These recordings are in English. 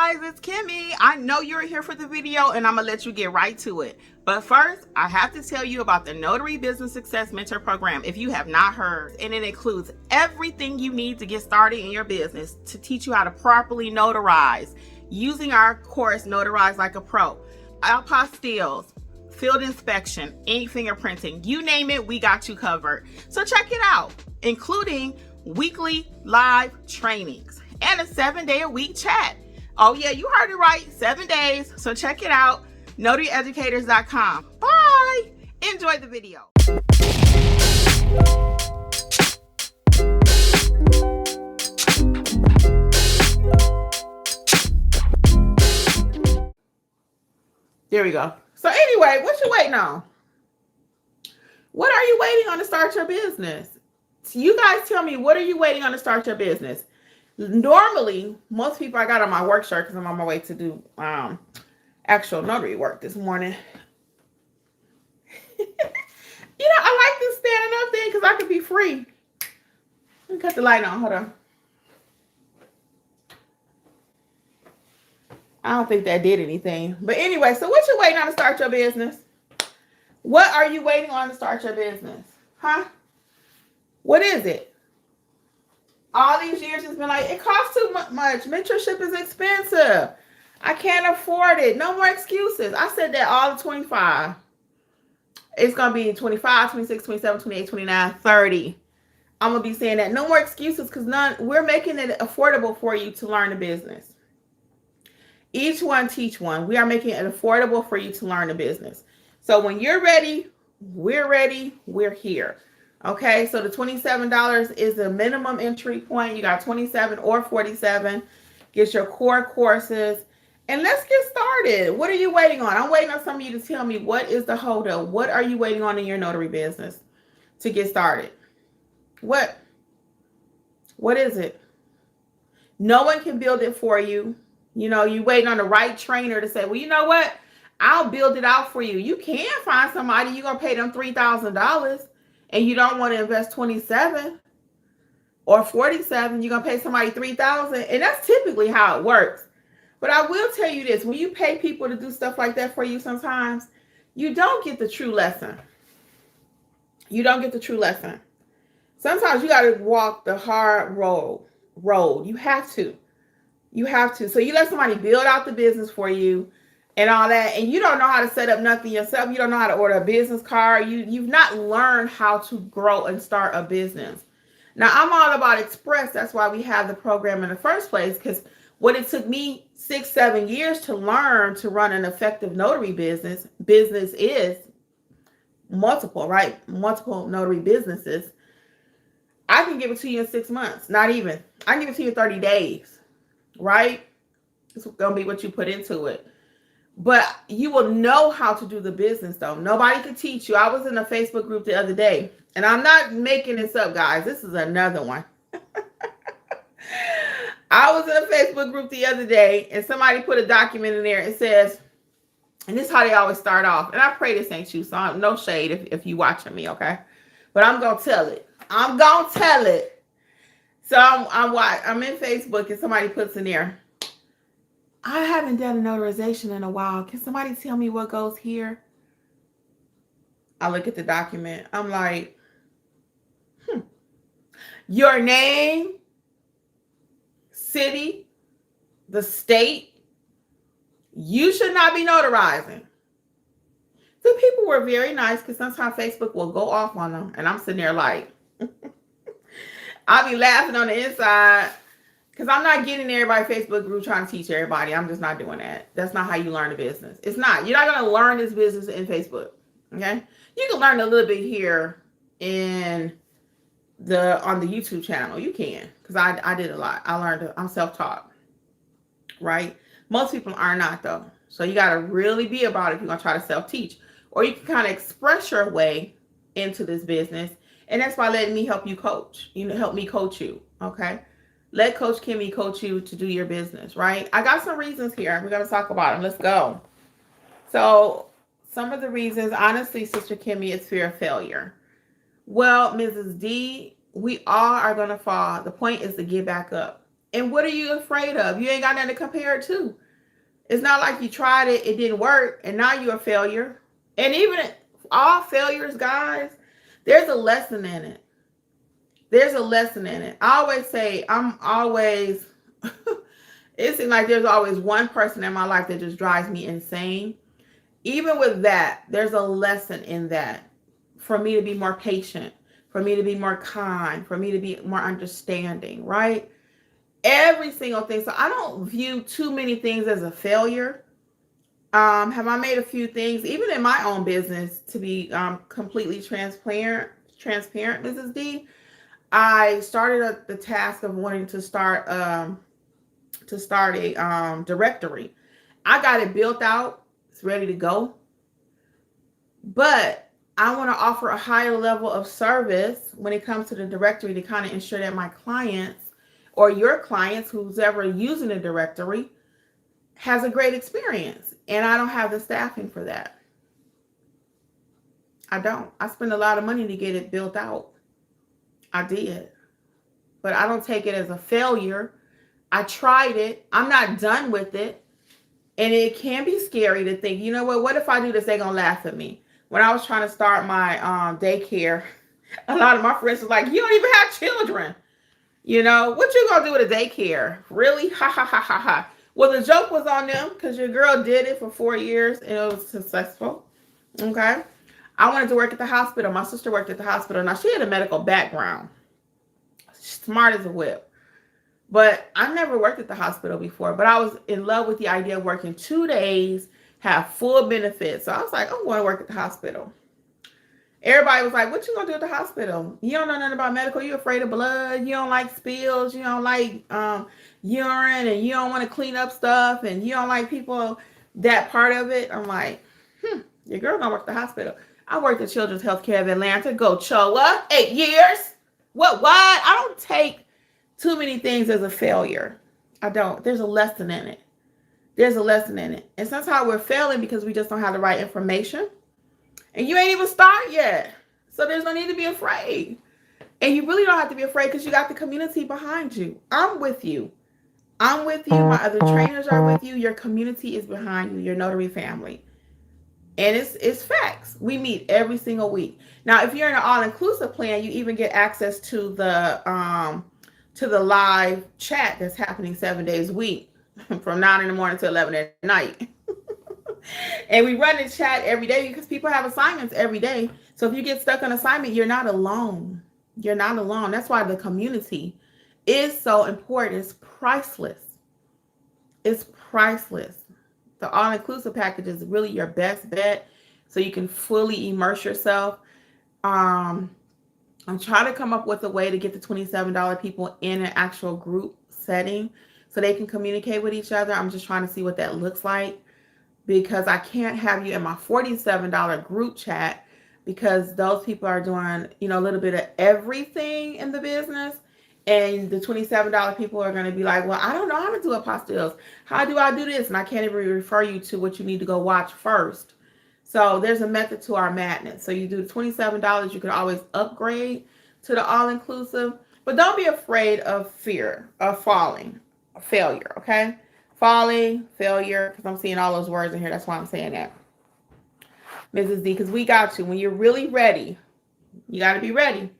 guys, it's Kimmi. I know you're here for the video and I'm gonna let you get right to it. But first, I have to tell you about the Notary Business Success Mentor Program if you have not heard. And it includes everything you need to get started in your business to teach you how to properly notarize using our course, Notarize Like a Pro. Apostilles, field inspection, ink fingerprinting, you name it, we got you covered. So check it out, including weekly live trainings and a 7-day-a-week chat. Oh yeah, you heard it right, 7 days. So check it out, notaryeducators.com. Bye. Enjoy the video. There we go. So anyway, what you waiting on? What are you waiting on to start your business? You guys tell me, what are you waiting on to start your business? Normally, most people, I got on my work shirt because I'm on my way to do actual notary work this morning. I like this standing up thing because I can be free. Let me cut the light on. Hold on. I don't think that did anything. But anyway, so what you waiting on to start your business? What are you waiting on to start your business? Huh? What is it? All these years it's been like, it costs too much. Mentorship is expensive. I can't afford it. No more excuses. I said that all of 25. It's going to be 25, 26, 27, 28, 29, 30. I'm going to be saying that. No more excuses because we're making it affordable for you to learn the business. Each one teach one. We are making it affordable for you to learn the business. So when you're ready, we're here. Okay, so the $27 is the minimum entry point. You got 27 or 47. Get your core courses. And let's get started. What are you waiting on? I'm waiting on some of you to tell me what is the holdup. What are you waiting on in your notary business to get started? What is it? No one can build it for you. You waiting on the right trainer to say, well, you know what? I'll build it out for you. You can find somebody, you're going to pay them $3,000 and you don't want to invest 27 or 47. You're going to pay somebody $3,000. And that's typically how it works. But I will tell you this, when you pay people to do stuff like that for you sometimes, you don't get the true lesson. You don't get the true lesson. Sometimes you got to walk the hard road. You have to. So you let somebody build out the business for you and all that, and you don't know how to set up nothing yourself. You don't know how to order a business card. You've not learned how to grow and start a business. Now, I'm all about express. That's why we have the program in the first place, because what it took me 6-7 years to learn to run an effective notary business is multiple notary businesses. I can give it to you in 6 months. Not even. I can give it to you in 30 days. Right? It's going to be what you put into it. But you will know how to do the business, though. Nobody can teach you. I was in a Facebook group the other day, and I'm not making this up, guys. This is another one. I was in a Facebook group the other day, and somebody put a document in there. It says, and this is how they always start off. And I pray this ain't you, so no shade if you watching me, okay? But I'm going to tell it. So I'm in Facebook, and somebody puts in there, I haven't done a notarization in a while. Can somebody tell me what goes here? I look at the document. I'm like, your name, city, the state, you should not be notarizing. The people were very nice because sometimes Facebook will go off on them. And I'm sitting there like, I'll be laughing on the inside. Because I'm not getting in everybody's Facebook group trying to teach everybody. I'm just not doing that. That's not how you learn the business. It's not. You're not going to learn this business in Facebook. Okay? You can learn a little bit here on the YouTube channel. You can. Because I did a lot. I'm self-taught. Right? Most people are not, though. So you got to really be about it if you're going to try to self-teach. Or you can kind of express your way into this business. And that's by letting me help you coach. Help me coach you. Okay? Let Coach Kimmi coach you to do your business, right? I got some reasons here. We're going to talk about them. Let's go. So some of the reasons, honestly, Sister Kimmi, it's fear of failure. Well, Mrs. D, we all are going to fall. The point is to get back up. And what are you afraid of? You ain't got nothing to compare it to. It's not like you tried it, it didn't work, and now you're a failure. And even all failures, guys, there's a lesson in it. There's a lesson in it. I always say, it seems like there's always one person in my life that just drives me insane. Even with that, there's a lesson in that for me to be more patient, for me to be more kind, for me to be more understanding, right? Every single thing. So I don't view too many things as a failure. Have I made a few things, even in my own business, to be completely transparent, Mrs. D? I started the task of wanting to start a directory. I got it built out. It's ready to go. But I want to offer a higher level of service when it comes to the directory to kind of ensure that my clients or your clients, who's ever using the directory, has a great experience. And I don't have the staffing for that. I don't. I spend a lot of money to get it built out. I did. But I don't take it as a failure. I tried it. I'm not done with it. And it can be scary to think, you know what if I do this, they're going to laugh at me. When I was trying to start my daycare, a lot of my friends were like, you don't even have children. You know, what you going to do with a daycare? Really? Ha, ha, ha, ha, ha. Well, the joke was on them because your girl did it for 4 years and it was successful. Okay. I wanted to work at the hospital. My sister worked at the hospital. Now, she had a medical background. Smart as a whip. But I never worked at the hospital before. But I was in love with the idea of working 2 days, have full benefits. So I was like, I'm going to work at the hospital. Everybody was like, what you going to do at the hospital? You don't know nothing about medical. You afraid of blood. You don't like spills. You don't like urine. And you don't want to clean up stuff. And you don't like people, that part of it. I'm like, your girl going to work at the hospital. I worked at Children's Healthcare of Atlanta. Go CHOA. 8 years. What? I don't take too many things as a failure. I don't. There's a lesson in it. There's a lesson in it. And sometimes we're failing because we just don't have the right information. And you ain't even started yet. So there's no need to be afraid. And you really don't have to be afraid because you got the community behind you. I'm with you. I'm with you. My other trainers are with you. Your community is behind you. Your notary family. And it's facts. We meet every single week. Now, if you're in an all-inclusive plan, you even get access to the live chat that's happening 7 days a week from 9 in the morning to 11 at night. And we run the chat every day because people have assignments every day. So if you get stuck on assignment, you're not alone. You're not alone. That's why the community is so important. It's priceless. It's priceless. The all-inclusive package is really your best bet so you can fully immerse yourself. I'm trying to come up with a way to get the $27 people in an actual group setting so they can communicate with each other. I'm just trying to see what that looks like because I can't have you in my $47 group chat because those people are doing, a little bit of everything in the business. And the $27 people are going to be like, well, I don't know how to do apostilles. How do I do this? And I can't even refer you to what you need to go watch first. So there's a method to our madness. So you do the $27. You can always upgrade to the all-inclusive. But don't be afraid of fear, of falling, failure, okay? Falling, failure, because I'm seeing all those words in here. That's why I'm saying that. Mrs. D, because we got you. When you're really ready, you got to be ready.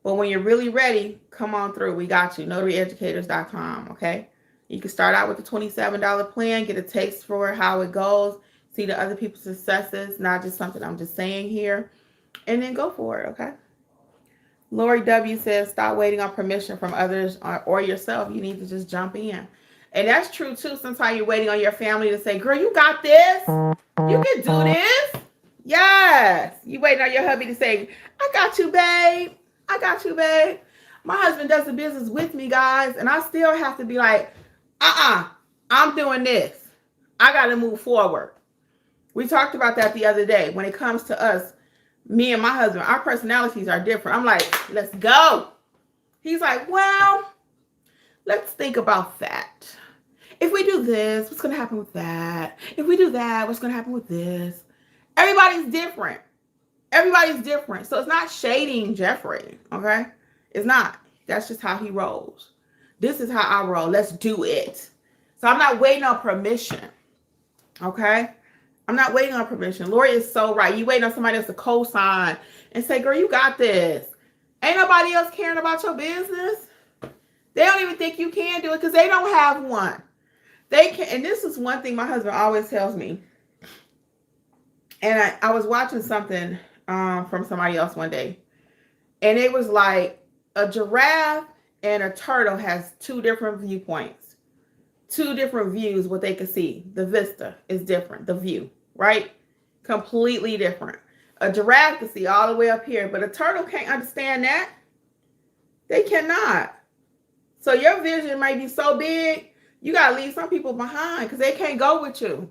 But when you're really ready, come on through. We got you. NotaryEducators.com, okay? You can start out with the $27 plan, get a taste for how it goes, see the other people's successes, not just something I'm just saying here, and then go for it, okay? Lori W. says, stop waiting on permission from others or yourself. You need to just jump in. And that's true, too. Sometimes you're waiting on your family to say, girl, you got this. You can do this. Yes. You waiting on your hubby to say, I got you, babe. I got you, babe. My husband does the business with me, guys. And I still have to be like, I'm doing this. I got to move forward. We talked about that the other day. When it comes to us, me and my husband, our personalities are different. I'm like, let's go. He's like, well, let's think about that. If we do this, what's going to happen with that? If we do that, what's going to happen with this? Everybody's different. Everybody's different. So it's not shading Jeffrey, okay? It's not. That's just how he rolls. This is how I roll. Let's do it. So I'm not waiting on permission. Okay? I'm not waiting on permission. Lori is so right. You waiting on somebody else to co-sign and say, girl, you got this. Ain't nobody else caring about your business. They don't even think you can do it because they don't have one. They can, and this is one thing my husband always tells me. And I was watching something from somebody else one day. And it was like a giraffe and a turtle has two different viewpoints. Two different views, what they can see. The vista is different, the view, right? Completely different. A giraffe can see all the way up here, but a turtle can't understand that. They cannot. So your vision might be so big, you got to leave some people behind because they can't go with you.